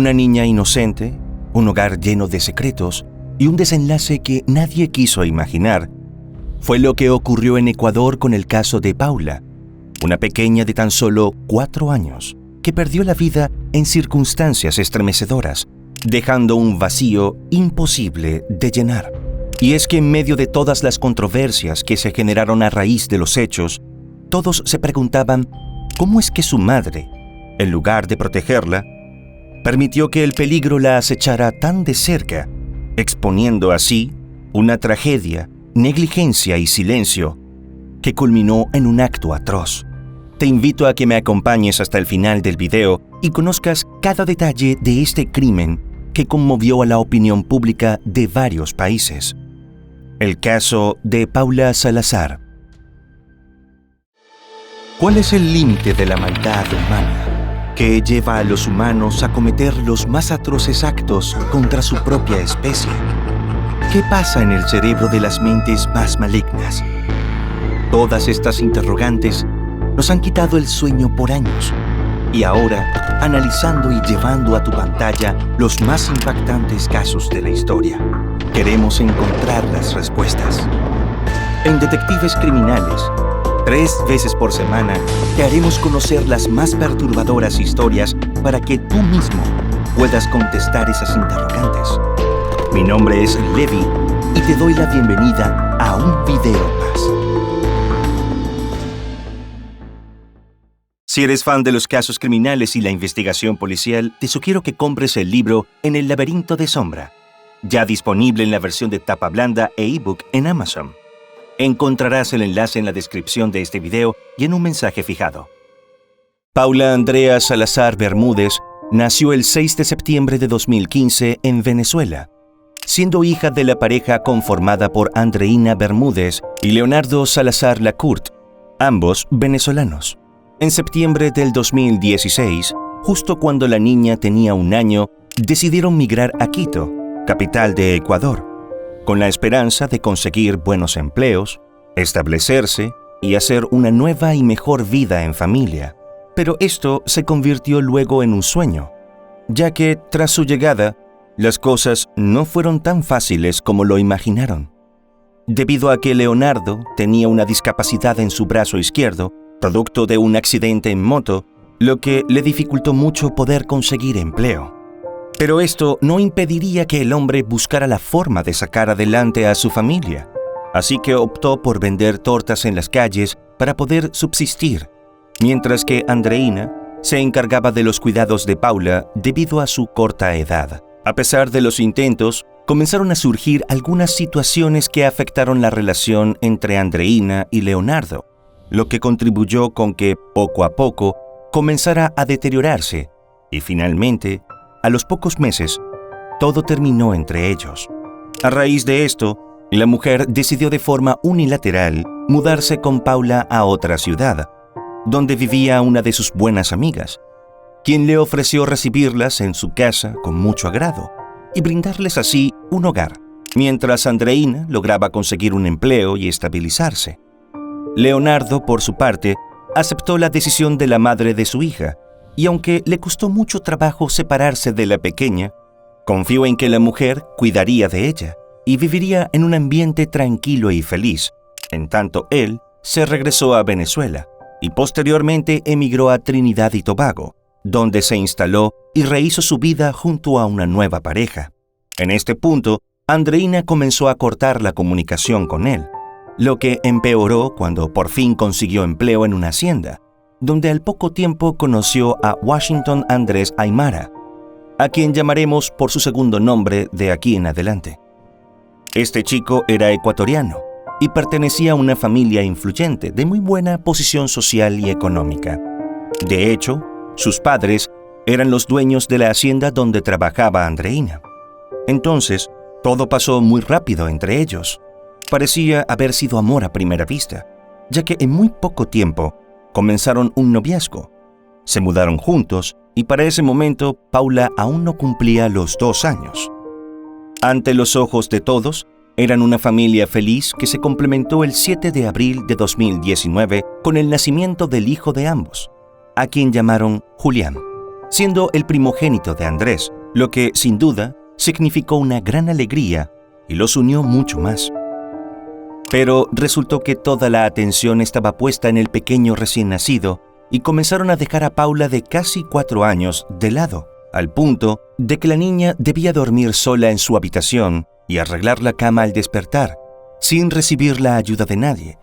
Una niña inocente, un hogar lleno de secretos y un desenlace que nadie quiso imaginar fue lo que ocurrió en Ecuador con el caso de Paula, una pequeña de tan solo 4 años que perdió la vida en circunstancias estremecedoras, dejando un vacío imposible de llenar. Y es que en medio de todas las controversias que se generaron a raíz de los hechos, todos se preguntaban cómo es que su madre, en lugar de protegerla, permitió que el peligro la acechara tan de cerca, exponiendo así una tragedia, negligencia y silencio que culminó en un acto atroz. Te invito a que me acompañes hasta el final del video y conozcas cada detalle de este crimen que conmovió a la opinión pública de varios países. El caso de Paula Salazar. ¿Cuál es el límite de la maldad humana que lleva a los humanos a cometer los más atroces actos contra su propia especie? ¿Qué pasa en el cerebro de las mentes más malignas? Todas estas interrogantes nos han quitado el sueño por años. Y ahora, analizando y llevando a tu pantalla los más impactantes casos de la historia, queremos encontrar las respuestas. En Detectives Criminales, 3 veces por semana, te haremos conocer las más perturbadoras historias para que tú mismo puedas contestar esas interrogantes. Mi nombre es Levi y te doy la bienvenida a un video más. Si eres fan de los casos criminales y la investigación policial, te sugiero que compres el libro En el laberinto de sombra, ya disponible en la versión de tapa blanda e ebook en Amazon. Encontrarás el enlace en la descripción de este video y en un mensaje fijado. Paula Andrea Salazar Bermúdez nació el 6 de septiembre de 2015 en Venezuela, siendo hija de la pareja conformada por Andreina Bermúdez y Leonardo Salazar Lacourt, ambos venezolanos. En septiembre del 2016, justo cuando la niña tenía 1 año, decidieron migrar a Quito, capital de Ecuador, con la esperanza de conseguir buenos empleos, establecerse y hacer una nueva y mejor vida en familia. Pero esto se convirtió luego en un sueño, ya que tras su llegada, las cosas no fueron tan fáciles como lo imaginaron. Debido a que Leonardo tenía una discapacidad en su brazo izquierdo, producto de un accidente en moto, lo que le dificultó mucho poder conseguir empleo. Pero esto no impediría que el hombre buscara la forma de sacar adelante a su familia, así que optó por vender tortas en las calles para poder subsistir, mientras que Andreina se encargaba de los cuidados de Paula debido a su corta edad. A pesar de los intentos, comenzaron a surgir algunas situaciones que afectaron la relación entre Andreina y Leonardo, lo que contribuyó con que, poco a poco, comenzara a deteriorarse y finalmente, a los pocos meses, todo terminó entre ellos. A raíz de esto, la mujer decidió de forma unilateral mudarse con Paula a otra ciudad, donde vivía una de sus buenas amigas, quien le ofreció recibirlas en su casa con mucho agrado y brindarles así un hogar, mientras Andreina lograba conseguir un empleo y estabilizarse. Leonardo, por su parte, aceptó la decisión de la madre de su hija, y aunque le costó mucho trabajo separarse de la pequeña, confió en que la mujer cuidaría de ella y viviría en un ambiente tranquilo y feliz, en tanto él se regresó a Venezuela y posteriormente emigró a Trinidad y Tobago, donde se instaló y rehizo su vida junto a una nueva pareja. En este punto, Andreina comenzó a cortar la comunicación con él, lo que empeoró cuando por fin consiguió empleo en una hacienda, donde al poco tiempo conoció a Washington Andrés Aymara, a quien llamaremos por su segundo nombre de aquí en adelante. Este chico era ecuatoriano y pertenecía a una familia influyente de muy buena posición social y económica. De hecho, sus padres eran los dueños de la hacienda donde trabajaba Andreina. Entonces, todo pasó muy rápido entre ellos. Parecía haber sido amor a primera vista, ya que en muy poco tiempo comenzaron un noviazgo. Se mudaron juntos y para ese momento Paula aún no cumplía los 2 años. Ante los ojos de todos, eran una familia feliz que se complementó el 7 de abril de 2019 con el nacimiento del hijo de ambos, a quien llamaron Julián. siendo el primogénito de Andrés, lo que, sin duda, significó una gran alegría y los unió mucho más. Pero resultó que toda la atención estaba puesta en el pequeño recién nacido y comenzaron a dejar a Paula de casi 4 años de lado, al punto de que la niña debía dormir sola en su habitación y arreglar la cama al despertar, sin recibir la ayuda de nadie.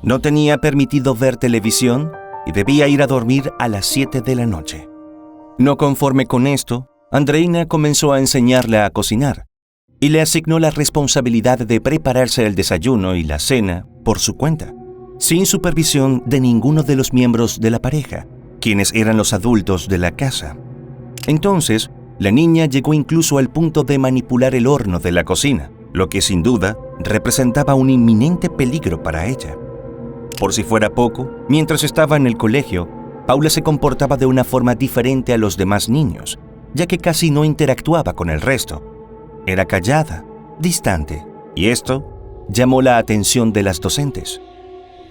No tenía permitido ver televisión y debía ir a dormir a las 7 de la noche. No conforme con esto, Andreina comenzó a enseñarla a cocinar y le asignó la responsabilidad de prepararse el desayuno y la cena por su cuenta, sin supervisión de ninguno de los miembros de la pareja, quienes eran los adultos de la casa. Entonces, la niña llegó incluso al punto de manipular el horno de la cocina, lo que sin duda representaba un inminente peligro para ella. Por si fuera poco, mientras estaba en el colegio, Paula se comportaba de una forma diferente a los demás niños, ya que casi no interactuaba con el resto. Era callada, distante, y esto llamó la atención de las docentes.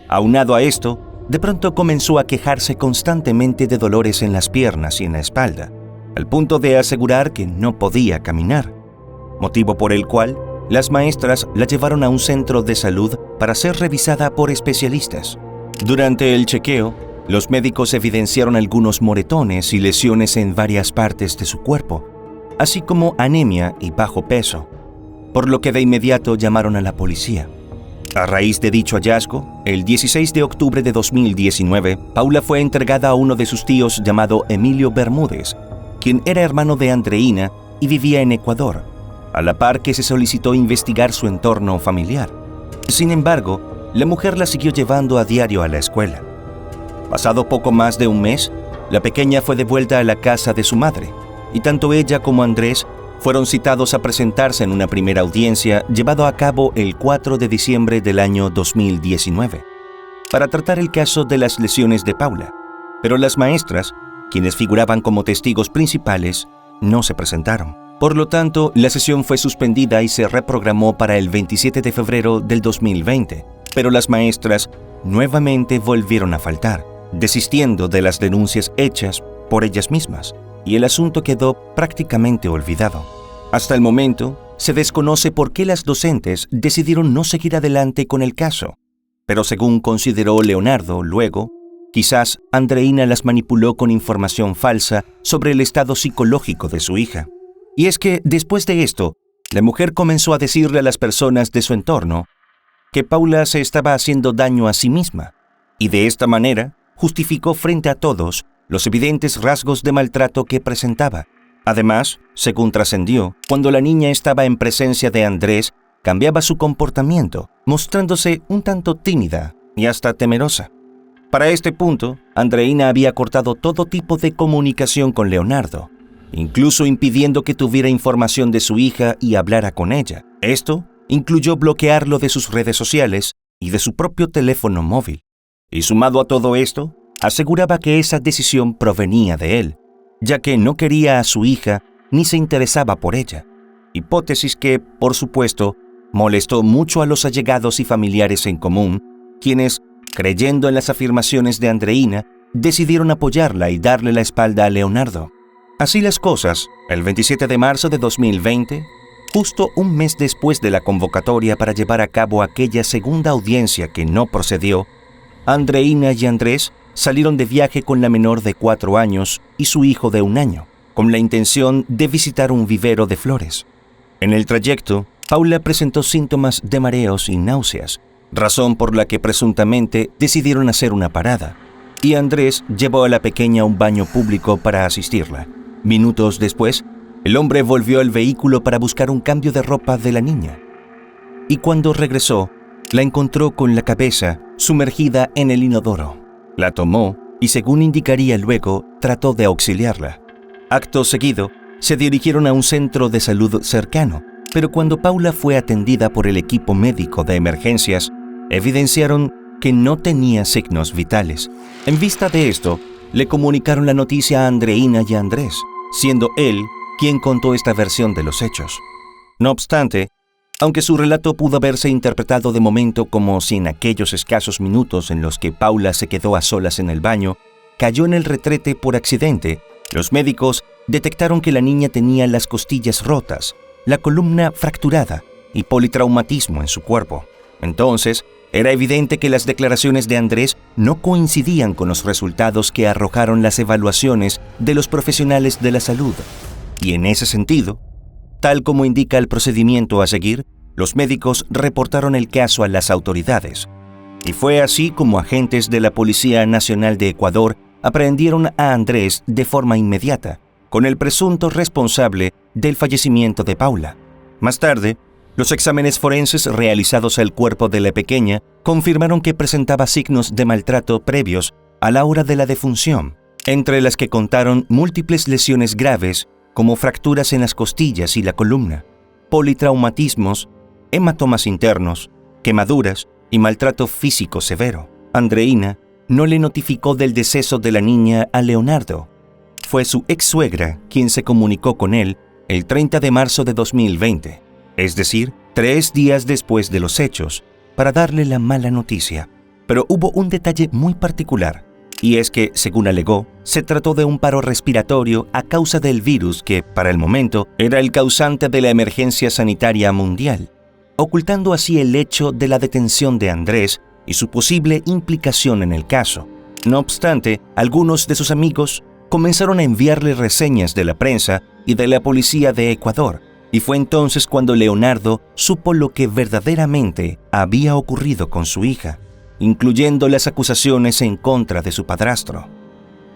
Aunado a esto, de pronto comenzó a quejarse constantemente de dolores en las piernas y en la espalda, al punto de asegurar que no podía caminar, motivo por el cual las maestras la llevaron a un centro de salud para ser revisada por especialistas. Durante el chequeo, los médicos evidenciaron algunos moretones y lesiones en varias partes de su cuerpo, así como anemia y bajo peso, por lo que de inmediato llamaron a la policía. A raíz de dicho hallazgo, el 16 de octubre de 2019, Paula fue entregada a uno de sus tíos llamado Emilio Bermúdez, quien era hermano de Andreina y vivía en Ecuador, a la par que se solicitó investigar su entorno familiar. Sin embargo, la mujer la siguió llevando a diario a la escuela. Pasado poco más de un mes, la pequeña fue devuelta a la casa de su madre, y tanto ella como Andrés fueron citados a presentarse en una primera audiencia llevado a cabo el 4 de diciembre del año 2019, para tratar el caso de las lesiones de Paula, pero las maestras, quienes figuraban como testigos principales, no se presentaron. Por lo tanto, la sesión fue suspendida y se reprogramó para el 27 de febrero del 2020, pero las maestras nuevamente volvieron a faltar, desistiendo de las denuncias hechas por ellas mismas, y el asunto quedó prácticamente olvidado. Hasta el momento, se desconoce por qué las docentes decidieron no seguir adelante con el caso, pero según consideró Leonardo luego, quizás Andreina las manipuló con información falsa sobre el estado psicológico de su hija. Y es que, después de esto, la mujer comenzó a decirle a las personas de su entorno que Paula se estaba haciendo daño a sí misma, y de esta manera justificó frente a todos los evidentes rasgos de maltrato que presentaba. Además, según trascendió, cuando la niña estaba en presencia de Andrés, cambiaba su comportamiento, mostrándose un tanto tímida y hasta temerosa. Para este punto, Andreina había cortado todo tipo de comunicación con Leonardo, incluso impidiendo que tuviera información de su hija y hablara con ella. Esto incluyó bloquearlo de sus redes sociales y de su propio teléfono móvil. Y sumado a todo esto, aseguraba que esa decisión provenía de él, ya que no quería a su hija ni se interesaba por ella. Hipótesis que, por supuesto, molestó mucho a los allegados y familiares en común, quienes, creyendo en las afirmaciones de Andreina, decidieron apoyarla y darle la espalda a Leonardo. Así las cosas, el 27 de marzo de 2020, justo un mes después de la convocatoria para llevar a cabo aquella segunda audiencia que no procedió, Andreina y Andrés salieron de viaje con la menor de 4 años y su hijo de 1 año, con la intención de visitar un vivero de flores. En el trayecto, Paula presentó síntomas de mareos y náuseas, razón por la que presuntamente decidieron hacer una parada, y Andrés llevó a la pequeña a un baño público para asistirla. Minutos después, el hombre volvió al vehículo para buscar un cambio de ropa de la niña, y cuando regresó, la encontró con la cabeza sumergida en el inodoro. La tomó y, según indicaría luego, trató de auxiliarla. Acto seguido, se dirigieron a un centro de salud cercano, pero cuando Paula fue atendida por el equipo médico de emergencias, evidenciaron que no tenía signos vitales. En vista de esto, le comunicaron la noticia a Andreina y a Andrés, siendo él quien contó esta versión de los hechos. No obstante, aunque su relato pudo haberse interpretado de momento como si en aquellos escasos minutos en los que Paula se quedó a solas en el baño, cayó en el retrete por accidente, Los médicos detectaron que la niña tenía las costillas rotas, la columna fracturada y politraumatismo en su cuerpo. Entonces, era evidente que las declaraciones de Andrés no coincidían con los resultados que arrojaron las evaluaciones de los profesionales de la salud. Y en ese sentido, tal como indica el procedimiento a seguir, los médicos reportaron el caso a las autoridades. Y fue así como agentes de la Policía Nacional de Ecuador aprehendieron a Andrés de forma inmediata, con el presunto responsable del fallecimiento de Paula. Más tarde, los exámenes forenses realizados al cuerpo de la pequeña confirmaron que presentaba signos de maltrato previos a la hora de la defunción, entre las que contaron múltiples lesiones graves como fracturas en las costillas y la columna, politraumatismos, hematomas internos, quemaduras y maltrato físico severo. Andreina no le notificó del deceso de la niña a Leonardo. Fue su ex-suegra quien se comunicó con él el 30 de marzo de 2020, es decir, 3 días después de los hechos, para darle la mala noticia. Pero hubo un detalle muy particular, y es que, según alegó, se trató de un paro respiratorio a causa del virus que, para el momento, era el causante de la emergencia sanitaria mundial, ocultando así el hecho de la detención de Andrés y su posible implicación en el caso. No obstante, algunos de sus amigos comenzaron a enviarle reseñas de la prensa y de la policía de Ecuador, y fue entonces cuando Leonardo supo lo que verdaderamente había ocurrido con su hija, incluyendo las acusaciones en contra de su padrastro.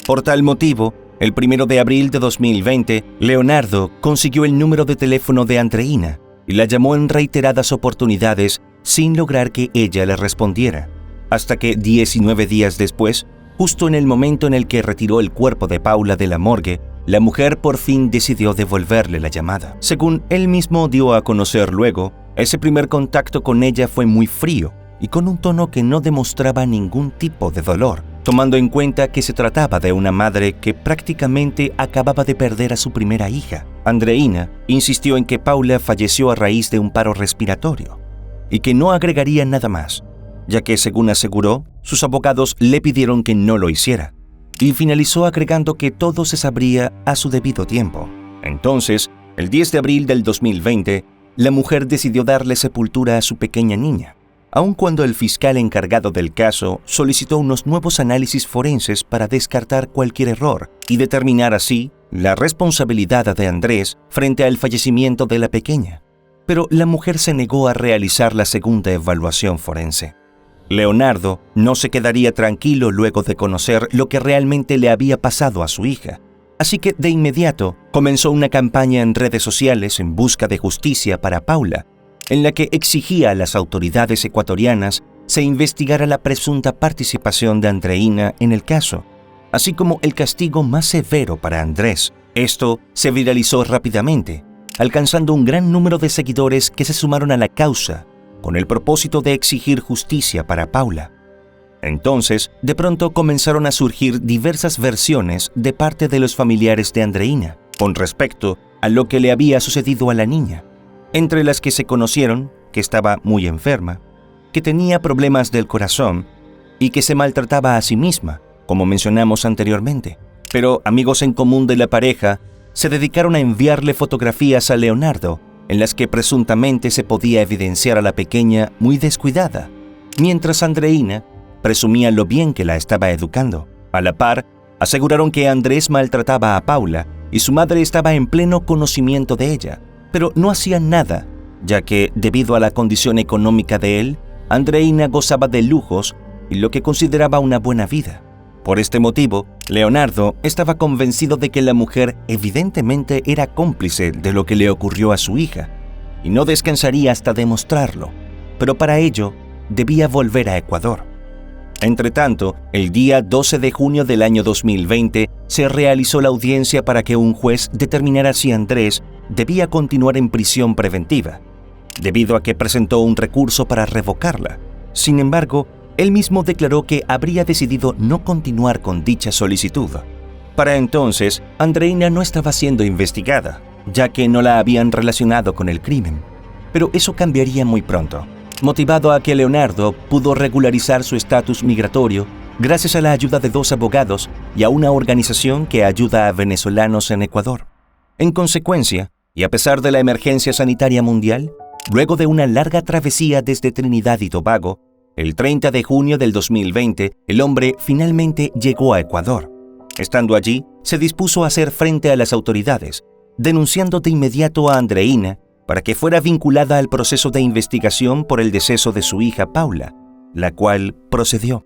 Por tal motivo, el 1 de abril de 2020, Leonardo consiguió el número de teléfono de Andreina y la llamó en reiteradas oportunidades sin lograr que ella le respondiera, hasta que 19 días después, justo en el momento en el que retiró el cuerpo de Paula de la morgue, la mujer por fin decidió devolverle la llamada. Según él mismo dio a conocer luego, ese primer contacto con ella fue muy frío y con un tono que no demostraba ningún tipo de dolor, tomando en cuenta que se trataba de una madre que prácticamente acababa de perder a su primera hija. Andreina insistió en que Paula falleció a raíz de un paro respiratorio y que no agregaría nada más, ya que, según aseguró, sus abogados le pidieron que no lo hiciera, y finalizó agregando que todo se sabría a su debido tiempo. Entonces, el 10 de abril del 2020, la mujer decidió darle sepultura a su pequeña niña, aun cuando el fiscal encargado del caso solicitó unos nuevos análisis forenses para descartar cualquier error y determinar así la responsabilidad de Andrés frente al fallecimiento de la pequeña. Pero la mujer se negó a realizar la segunda evaluación forense. Leonardo no se quedaría tranquilo luego de conocer lo que realmente le había pasado a su hija, así que de inmediato comenzó una campaña en redes sociales en busca de justicia para Paula, en la que exigía a las autoridades ecuatorianas se investigara la presunta participación de Andreina en el caso, así como el castigo más severo para Andrés. Esto se viralizó rápidamente, alcanzando un gran número de seguidores que se sumaron a la causa con el propósito de exigir justicia para Paula. Entonces, de pronto comenzaron a surgir diversas versiones de parte de los familiares de Andreina con respecto a lo que le había sucedido a la niña, entre las que se conocieron que estaba muy enferma, que tenía problemas del corazón y que se maltrataba a sí misma, como mencionamos anteriormente. Pero amigos en común de la pareja se dedicaron a enviarle fotografías a Leonardo en las que presuntamente se podía evidenciar a la pequeña muy descuidada, mientras Andreina presumía lo bien que la estaba educando. A la par, aseguraron que Andrés maltrataba a Paula y su madre estaba en pleno conocimiento de ella, pero no hacía nada, ya que, debido a la condición económica de él, Andreina gozaba de lujos y lo que consideraba una buena vida. Por este motivo, Leonardo estaba convencido de que la mujer evidentemente era cómplice de lo que le ocurrió a su hija, y no descansaría hasta demostrarlo, pero para ello debía volver a Ecuador. Entretanto, el día 12 de junio del año 2020 se realizó la audiencia para que un juez determinara si Andrés debía continuar en prisión preventiva, debido a que presentó un recurso para revocarla. Sin embargo, él mismo declaró que habría decidido no continuar con dicha solicitud. Para entonces, Andreina no estaba siendo investigada, ya que no la habían relacionado con el crimen. Pero eso cambiaría muy pronto, motivado a que Leonardo pudo regularizar su estatus migratorio gracias a la ayuda de 2 abogados y a una organización que ayuda a venezolanos en Ecuador. En consecuencia, y a pesar de la emergencia sanitaria mundial, luego de una larga travesía desde Trinidad y Tobago, el 30 de junio del 2020, el hombre finalmente llegó a Ecuador. Estando allí, se dispuso a hacer frente a las autoridades, denunciando de inmediato a Andreina para que fuera vinculada al proceso de investigación por el deceso de su hija Paula, la cual procedió.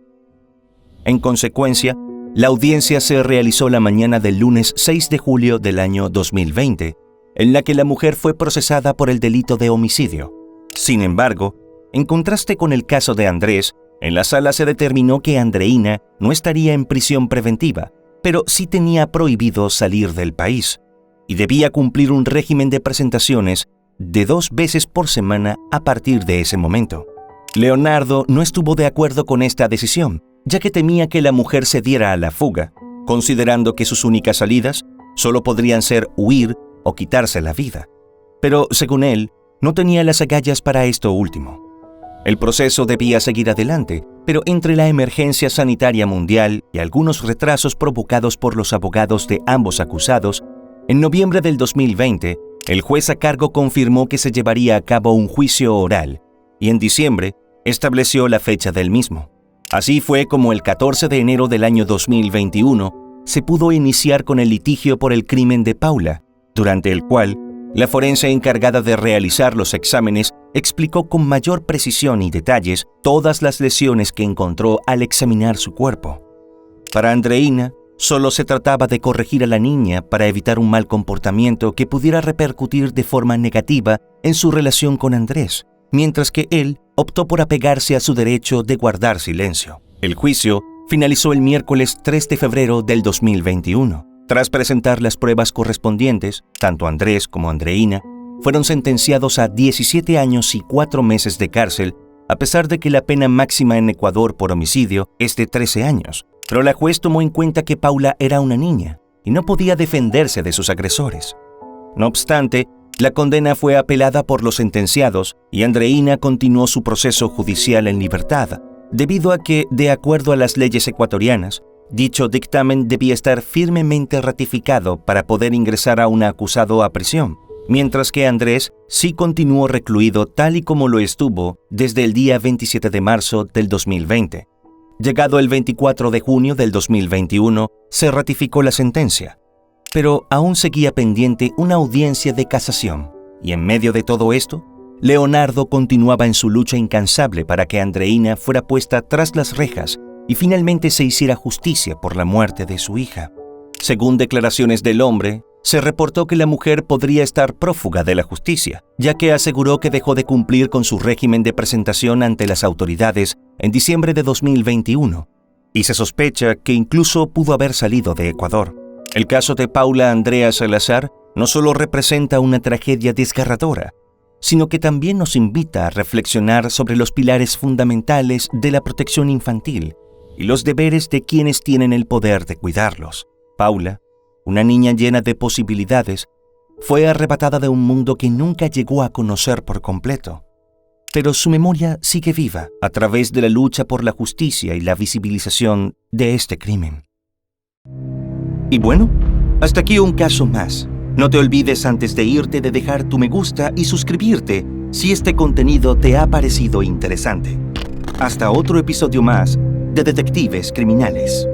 En consecuencia, la audiencia se realizó la mañana del lunes 6 de julio del año 2020, en la que la mujer fue procesada por el delito de homicidio. Sin embargo, en contraste con el caso de Andrés, en la sala se determinó que Andreina no estaría en prisión preventiva, pero sí tenía prohibido salir del país, y debía cumplir un régimen de presentaciones de 2 veces por semana a partir de ese momento. Leonardo no estuvo de acuerdo con esta decisión, ya que temía que la mujer se diera a la fuga, considerando que sus únicas salidas solo podrían ser huir o quitarse la vida. Pero, según él, no tenía las agallas para esto último. El proceso debía seguir adelante, pero entre la emergencia sanitaria mundial y algunos retrasos provocados por los abogados de ambos acusados, en noviembre del 2020, el juez a cargo confirmó que se llevaría a cabo un juicio oral, y en diciembre estableció la fecha del mismo. Así fue como el 14 de enero del año 2021 se pudo iniciar con el litigio por el crimen de Paula, durante el cual la forense encargada de realizar los exámenes explicó con mayor precisión y detalles todas las lesiones que encontró al examinar su cuerpo. Para Andreina, solo se trataba de corregir a la niña para evitar un mal comportamiento que pudiera repercutir de forma negativa en su relación con Andrés, mientras que él optó por apegarse a su derecho de guardar silencio. El juicio finalizó el miércoles 3 de febrero del 2021. Tras presentar las pruebas correspondientes, tanto Andrés como Andreina fueron sentenciados a 17 años y 4 meses de cárcel, a pesar de que la pena máxima en Ecuador por homicidio es de 13 años. Pero la juez tomó en cuenta que Paula era una niña y no podía defenderse de sus agresores. No obstante, la condena fue apelada por los sentenciados y Andreina continuó su proceso judicial en libertad, debido a que, de acuerdo a las leyes ecuatorianas, dicho dictamen debía estar firmemente ratificado para poder ingresar a un acusado a prisión, mientras que Andrés sí continuó recluido tal y como lo estuvo desde el día 27 de marzo del 2020. Llegado el 24 de junio del 2021, se ratificó la sentencia, pero aún seguía pendiente una audiencia de casación, y en medio de todo esto, Leonardo continuaba en su lucha incansable para que Andreina fuera puesta tras las rejas y finalmente se hiciera justicia por la muerte de su hija. Según declaraciones del hombre, se reportó que la mujer podría estar prófuga de la justicia, ya que aseguró que dejó de cumplir con su régimen de presentación ante las autoridades en diciembre de 2021, y se sospecha que incluso pudo haber salido de Ecuador. El caso de Paula Andrea Salazar no solo representa una tragedia desgarradora, sino que también nos invita a reflexionar sobre los pilares fundamentales de la protección infantil y los deberes de quienes tienen el poder de cuidarlos. Paula, una niña llena de posibilidades, fue arrebatada de un mundo que nunca llegó a conocer por completo. Pero su memoria sigue viva a través de la lucha por la justicia y la visibilización de este crimen. Y bueno, hasta aquí un caso más. No te olvides antes de irte de dejar tu me gusta y suscribirte si este contenido te ha parecido interesante. Hasta otro episodio más de Detectives Criminales.